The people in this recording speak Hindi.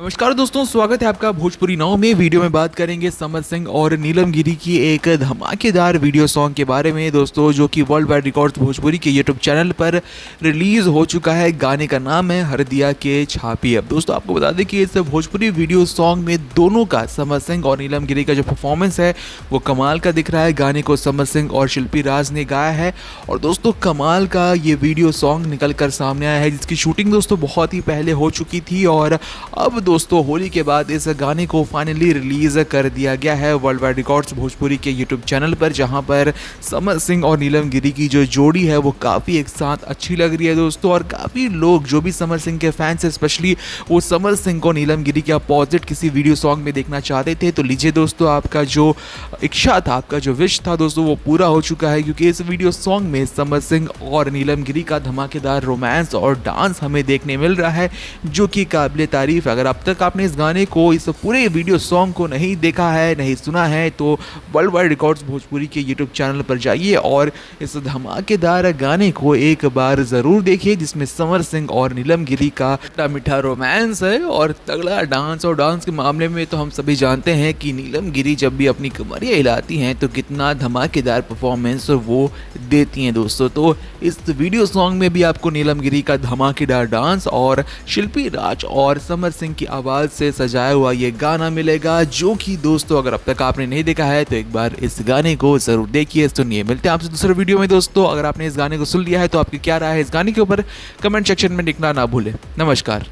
नमस्कार दोस्तों, स्वागत है आपका भोजपुरी नाव में। वीडियो में बात करेंगे समर सिंह और नीलम गिरी की एक धमाकेदार वीडियो सॉन्ग के बारे में दोस्तों, जो कि वर्ल्ड वाइड रिकॉर्ड्स भोजपुरी के यूट्यूब चैनल पर रिलीज हो चुका है। गाने का नाम है हरदिया के छापी। अब दोस्तों आपको बता दें कि इस भोजपुरी वीडियो सॉन्ग में दोनों का, समर सिंह और नीलम गिरी का जो परफॉर्मेंस है वो कमाल का दिख रहा है। गाने को समर सिंह और शिल्पी राज ने गाया है और दोस्तों कमाल का ये वीडियो सॉन्ग निकल कर सामने आया है, जिसकी शूटिंग दोस्तों बहुत ही पहले हो चुकी थी और अब दोस्तों होली के बाद इस गाने को फाइनली रिलीज कर दिया गया है वर्ल्ड वाइड रिकॉर्ड्स भोजपुरी के यूट्यूब चैनल पर, जहां पर समर सिंह और नीलम गिरी की जो जोड़ी है वो काफ़ी एक साथ अच्छी लग रही है दोस्तों। और काफ़ी लोग जो भी समर सिंह के फैंस हैं, स्पेशली वो समर सिंह को नीलम गिरी के अपोजिट किसी वीडियो सॉन्ग में देखना चाहते थे। तो लीजिए दोस्तों, आपका जो इच्छा था, आपका जो विश था दोस्तों, वो पूरा हो चुका है, क्योंकि इस वीडियो सॉन्ग में समर सिंह और नीलम गिरी का धमाकेदार रोमांस और डांस हमें देखने मिल रहा है, जो कि काबिल तारीफ। अगर अब तक आपने इस गाने को, इस पूरे वीडियो सॉन्ग को नहीं देखा है, नहीं सुना है, तो वर्ल्ड वाइड रिकॉर्ड्स भोजपुरी के यूट्यूब चैनल पर जाइए और इस धमाकेदार गाने को एक बार ज़रूर देखिए, जिसमें समर सिंह और नीलम गिरी का खट्टा मीठा रोमांस है और तगड़ा डांस। और डांस के मामले में तो हम सभी जानते हैं कि नीलम गिरी जब भी अपनी कमरियाँ हिलाती हैं तो कितना धमाकेदार परफॉर्मेंस वो देती हैं दोस्तों। तो इस वीडियो सॉन्ग में भी आपको नीलम गिरी का धमाकेदार डांस और शिल्पी राज और समर सिंह की आवाज़ से सजाया हुआ ये गाना मिलेगा, जो कि दोस्तों अगर अब तक आपने नहीं देखा है तो एक बार इस गाने को जरूर देखिए, सुनिए। मिलते हैं आपसे दूसरे वीडियो में दोस्तों। अगर आपने इस गाने को सुन लिया है तो आपकी क्या राय है इस गाने के ऊपर, कमेंट सेक्शन में लिखना ना भूलें। नमस्कार।